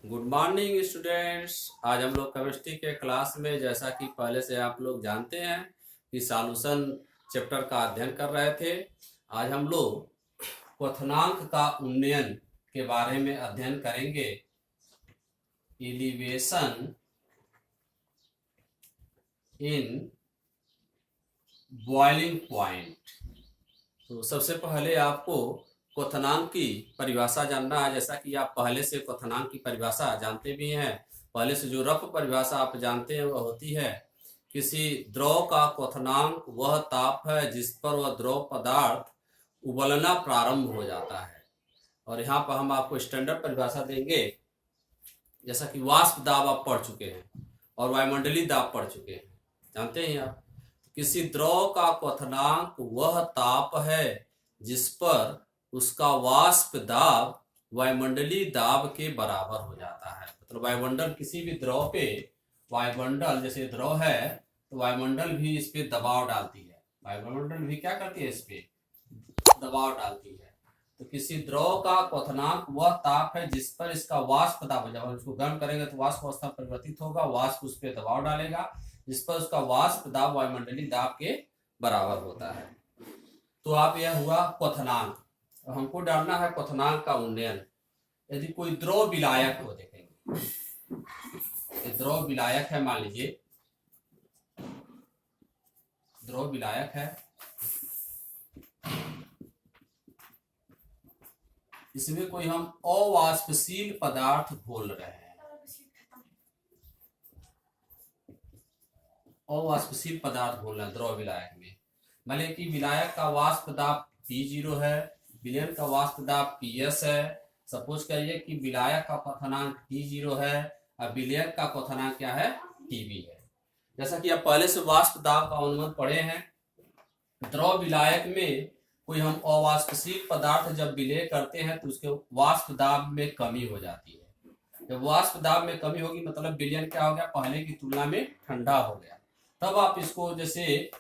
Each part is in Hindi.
Good morning students. आज हम लोग केमिस्ट्री के क्लास में, जैसा कि पहले से आप लोग जानते हैं कि सॉल्यूशन चैप्टर का अध्ययन कर रहे थे। आज हम लोग क्वथनांक का उन्नयन के बारे में अध्ययन करेंगे। Elevation in boiling point. तो सबसे पहले आपको क्वथनांक की परिभाषा जानना है। जैसा कि आप पहले से क्वथनांक की परिभाषा जानते भी हैं। पहले से जो रफ परिभाषा आप जानते हैं वह होती है, किसी द्रव का क्वथनांक वह ताप है जिस पर वह द्रव पदार्थ उबलना प्रारंभ हो जाता है। और यहाँ पर हम आपको स्टैंडर्ड परिभाषा देंगे। जैसा कि वाष्प दाब आप पढ़ चुके हैं और वायुमंडलीय दाब पढ़ चुके हैं, जानते हैं आप। किसी द्रव का क्वथनांक वह ताप है जिस पर उसका वाष्प दाब वायुमंडलीय दाब के बराबर हो जाता है। मतलब वायुमंडल किसी भी द्रव पे, वायुमंडल जैसे द्रव है तो वायुमंडल भी इस पे दबाव डालती है। वायुमंडल भी क्या करती है, इस पे दबाव डालती है। तो किसी द्रव का क्वथनांक वह ताप है जिस पर इसका वाष्प दाब, जब हम इसको गर्म करेंगे तो वाष्प अवस्था परिवर्तित होगा, वाष्प उस पर दबाव डालेगा जिस पर उसका वाष्प दाब वायुमंडलीय दाब के बराबर होता है। तो आप यह हुआ क्वथनांक। हमको डालना है क्वथनांक का उन्नयन। यदि कोई द्रव विलायक हो, देखेंगे द्रव विलायक है, मान लीजिए द्रव विलायक है, इसमें कोई हम अवाष्पशील पदार्थ घोल रहे हैं। अवाष्पशील पदार्थ घोल रहे हैं द्रव विलायक में। मान लीजिए कि विलायक का वाष्प दाब P0 है, विलयन का वाष्प दाब PS है। सपोज करिए कि विलायक का क्वथनांक T0 है और विलयन का क्वथनांक क्या है, TB है। जैसा कि आप पहले से वाष्प दाब का अनुमान पढ़े हैं। द्रव विलायक में कोई हम अवाष्पशील पदार्थ जब विलय करते हैं तो उसके वाष्प दाब में कमी हो जाती है। जब वाष्प दाब में कमी होगी मतलब विलयन क्या हो गया, पहले की तुलना में ठंडा हो गया। तब आप इसको जैसे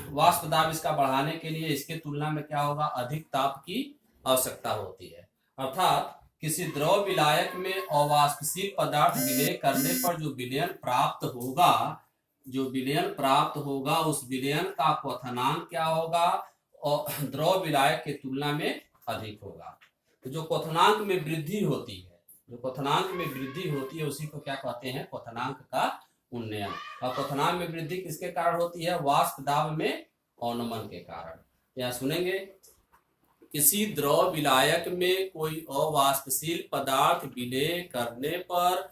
वाष्प दाब इसका बढ़ाने के लिए इसके तुलना में क्या होगा, अधिक ताप की आवश्यकता होती है। अर्थात किसी द्रव विलायक में अवाष्पशील पदार्थ विलय करने पर जो विलयन प्राप्त होगा, उस विलयन का क्वथनांक क्या होगा, और द्रव विलायक की तुलना में अधिक होगा। तो जो क्वथनांक में वृद्धि होती है, उसी को क्या कहते हैं, क्वथनांक का उन्नयन। और क्वथनांक में वृद्धि किसके कारण होती है, वाष्प दाब में अवनमन के कारण। यहाँ सुनेंगे, किसी द्रव विलायक में कोई अवाष्पशील पदार्थ विलय करने पर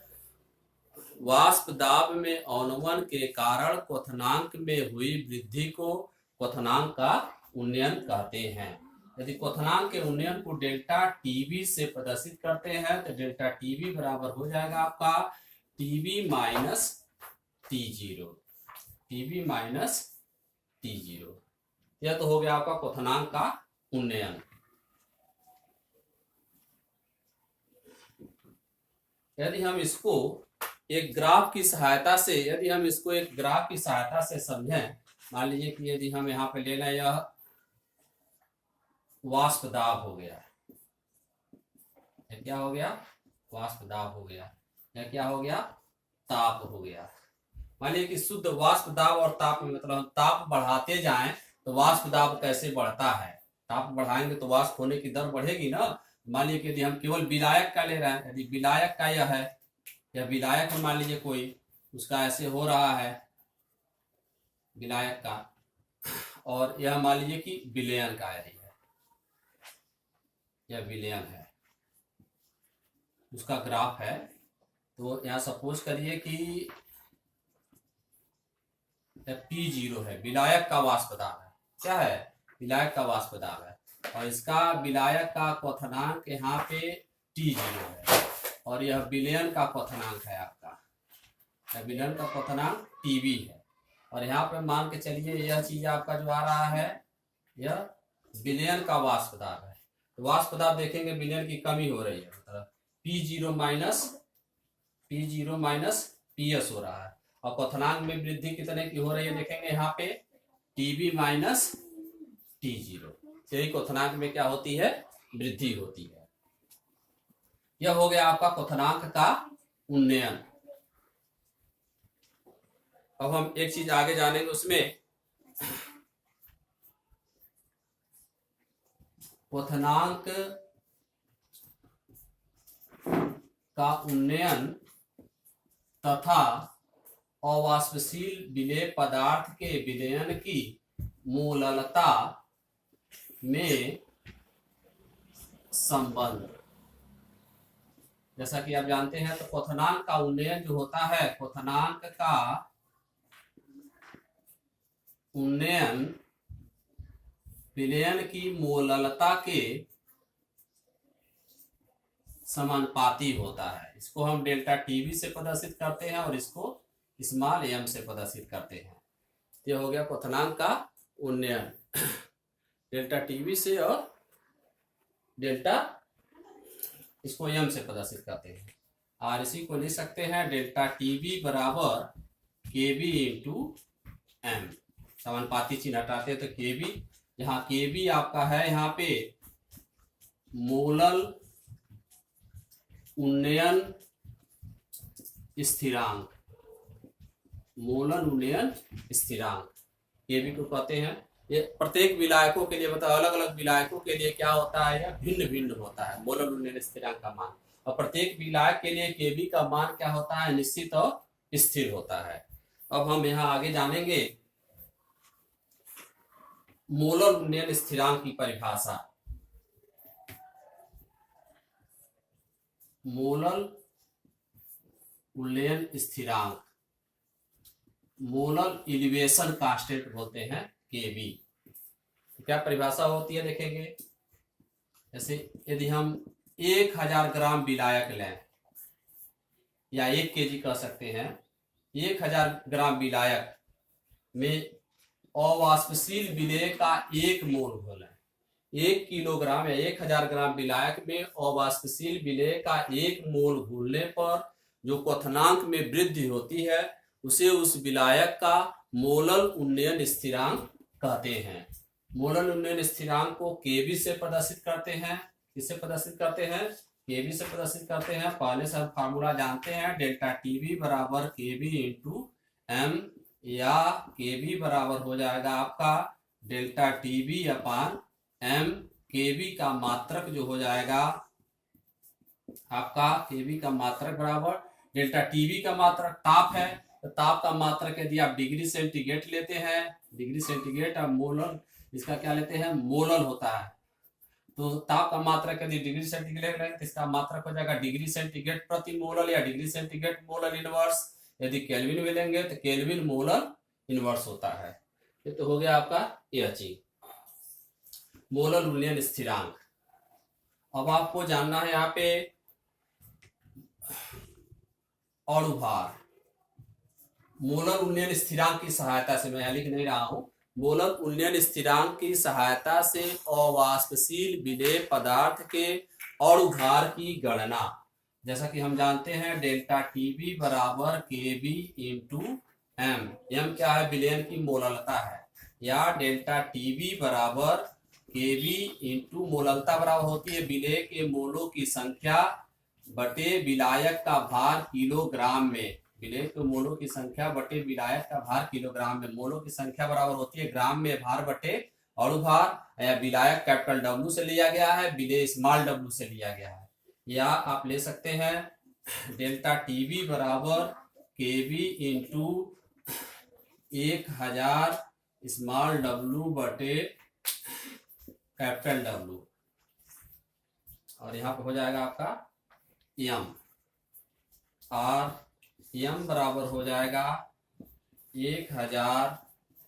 वाष्प दाब में अवनमन के कारण क्वथनांक में हुई वृद्धि को क्वथनांक का उन्नयन कहते हैं। यदि क्वथनांक के उन्नयन को डेल्टा टीबी से प्रदर्शित करते हैं तो डेल्टा टीबी बराबर हो जाएगा आपका टीबी माइनस T0। यह तो हो गया आपका क्वथनांक का उन्नयन। यदि हम इसको एक ग्राफ की सहायता से समझें, मान लीजिए कि यदि हम यहाँ पे ले लें, यह वाष्प दाब हो गया, क्या हो गया, वाष्प दाब हो गया, यह क्या हो गया, ताप हो गया। मान लीजिए कि शुद्ध वाष्प दाब और ताप में मतलब हम ताप बढ़ाते जाएं तो वाष्प दाब कैसे बढ़ता है, ताप बढ़ाएंगे तो वाष्प होने की दर बढ़ेगी ना। मान लीजिए कि यदि हम केवल विलायक का ले रहे हैं, यदि विलायक का यह है, या विलायक में मान लीजिए कोई उसका ऐसे हो रहा है विलायक का, और यह मान लीजिए कि विलयन का है, यह विलयन है, उसका ग्राफ है। तो यहाँ सपोज करिए कि P0 है, विलायक का वाष्प दाब है, क्या है, विलायक का वाष्प दाब है, और इसका विलायक का क्वथनांक यहाँ पे T0 है, और यह विलयन का क्वथनांक है आपका, यह विलयन का क्वथनांक TB है। और यहाँ पे मान के चलिए यह चीज आपका जो आ रहा है, यह विलयन का वाष्प दाब है। तो वाष्प दाब देखेंगे विलयन की कमी हो रही है, मतलब P0 माइनस PS हो रहा है, और क्वथनांक में वृद्धि कितने की हो रही है, देखेंगे यहाँ पे TB माइनस T0। यही क्वथनांक में क्या होती है, वृद्धि होती है। यह हो गया आपका क्वथनांक का उन्नयन। अब हम एक चीज आगे जानेंगे, उसमें क्वथनांक का उन्नयन तथा अवाष्पशील विलेय पदार्थ के विलयन की मूललता में संबंध। जैसा कि आप जानते हैं, तो क्वथनांक का उन्नयन जो होता है, क्वथनांक का उन्नयन विलयन की मूललता के समानुपाती होता है। इसको हम डेल्टा टीवी से प्रदर्शित करते हैं और इसको स्मॉल एम से प्रदर्शित करते हैं। ये हो गया क्वथनांक का उन्नयन डेल्टा टीवी से, और डेल्टा इसको एम से प्रदर्शित करते हैं। और इसी को लिख सकते हैं डेल्टा टीवी बराबर केबी इंटू एम। समानुपाती चिन्ह हटाते हैं तो केबी, जहां केबी आपका है यहाँ पे मोलल उन्नयन स्थिरांक, मोलल उन्नयन स्थिरांक केबी को कहते हैं। ये प्रत्येक विलायकों के लिए बताओ, अलग अलग विलायकों के लिए क्या होता है, यह भिन्न भिन्न होता है मोलल उन्नयन स्थिरांक का मान। और प्रत्येक विलायक के लिए केबी का मान क्या होता है, निश्चित और स्थिर होता है। अब हम यहाँ आगे जानेंगे मोलल उन्नयन स्थिरांक की परिभाषा। मोलल उन्नयन स्थिरांक, मोलल एलिवेशन कांस्टेंट बोलते हैं केबी। क्या परिभाषा होती है देखेंगे। जैसे यदि हम 1000 ग्राम विलायक लें, या 1 केजी कह सकते हैं, 1000 ग्राम विलायक में अवाष्पशील विलेय का 1 मोल घोल है। 1 किलोग्राम या 1000 ग्राम विलायक में अवाष्पशील विलेय का 1 मोल घोलने पर जो क्वथनांक में वृद्धि होती है, उसे उस विलायक का मोलल उन्नयन स्थिरांक कहते हैं। मोलल उन्नयन स्थिरांक को केबी से प्रदर्शित करते हैं। किससे प्रदर्शित करते हैं, केबी से प्रदर्शित करते हैं। पहले से हम फार्मूला जानते हैं, डेल्टा टीवी बराबर केबी इंटू एम, या केबी बराबर हो जाएगा आपका डेल्टा टीवी अपान एम। केबी का मात्रक जो हो जाएगा आपका, केबी का मात्रक बराबर डेल्टा टीवी का मात्रक ताप है, तो ताप का मात्रक यदि आप डिग्री सेंटीग्रेड लेते हैं, डिग्री सेंटीग्रेड और मोलल, इसका क्या लेते हैं, मोलल होता है। तो ताप का मात्रक यदि डिग्री सेंटीग्रेड लेंगे तो इसका मात्रक हो जाएगा डिग्री सेंटीग्रेड प्रति मोलल, या डिग्री सेंटीग्रेड मोलल इनवर्स। यदि केल्विन में लेंगे तो केल्विन मोलल इनवर्स होता है। ये तो हो गया आपका यह चीज, मोलल उन्नयन स्थिरांक। अब आपको जानना है यहाँ पे अणुभार। मोलल उन्नयन स्थिरांक की सहायता से, मैं लिख नहीं रहा हूं, मोलल उन्नयन स्थिरांक की सहायता से अवाष्पशील विलेय पदार्थ के अणुभार की गणना। जैसा कि हम जानते हैं डेल्टा टीबी बराबर केबी इंटू एम। एम क्या है, विलयन की मोललता है, या डेल्टा टीबी बराबर केबी इंटू मोललता बराबर होती है विलेय के मोलों की संख्या बटे विलायक का भार किलोग्राम में। विलेय के मोलों की संख्या बटे विलायक का भार किलोग्राम में। मोलों की संख्या बराबर होती है ग्राम में भार बटे अणुभार, या विलायक कैपिटल डब्ल्यू से लिया गया है, विलेय स्मॉल डब्ल्यू से लिया गया है। या आप ले सकते हैं डेल्टा टीवी बराबर केबी इंटू 1000 स्मॉल डब्ल्यू बटे कैपिटल डब्ल्यू, और यहाँ पे हो जाएगा आपका एम, और एम बराबर हो जाएगा 1000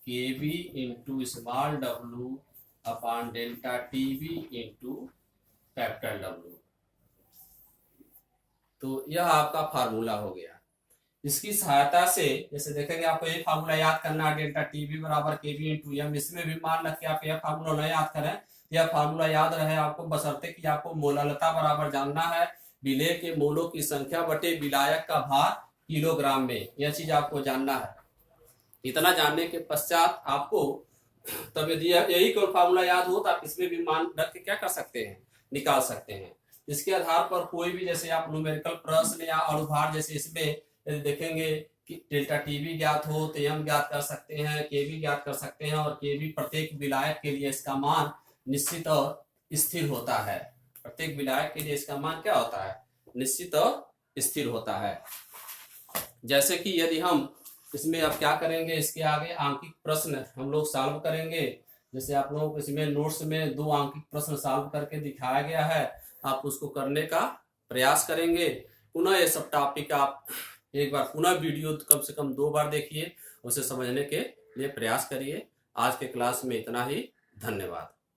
KB into small W upon delta TV into capital W. तो यह आपका फार्मूला हो गया। इसकी सहायता से जैसे देखेंगे, आपको एक फार्मूला याद करना है, डेल्टा टीवी बराबर केबी इंटू एम। इसमें भी मान रख के आप यह फार्मूला न याद करें, यह फार्मूला याद रहे आपको, बशर्ते कि आपको मोललता बराबर जानना है विलेय के मोलों की संख्या बटे विलायक का भार किलोग्राम में। यह चीज आपको जानना है। इतना जानने के पश्चात आपको तब यदि यही कोई फार्मूला याद हो तो आप इसमें भी मान रख के क्या कर सकते हैं, निकाल सकते हैं। इसके आधार पर कोई भी जैसे आप न्यूमेरिकल प्रश्न या अणुभार जैसे इसमें यदि देखेंगे कि डेल्टा टी भी ज्ञात हो तो एम ज्ञात कर सकते हैं, के भी ज्ञात कर सकते हैं, और के भी प्रत्येक विलायक के लिए इसका मान निश्चित और स्थिर होता है। प्रत्येक विलायक के लिए इसका मान क्या होता है? निश्चित और स्थिर होता है। जैसे कि यदि हम इसमें अब क्या करेंगे, इसके आगे आंकिक प्रश्न हम लोग सॉल्व करेंगे। जैसे आप लोगों को इसमें नोट्स में 2 आंकिक प्रश्न सॉल्व करके दिखाया गया है, आप उसको करने का प्रयास करेंगे। पुनः ये सब टॉपिक आप एक बार पुनः वीडियो कम से कम 2 बार देखिए, उसे समझने के लिए प्रयास करिए। आज के क्लास में इतना ही। धन्यवाद।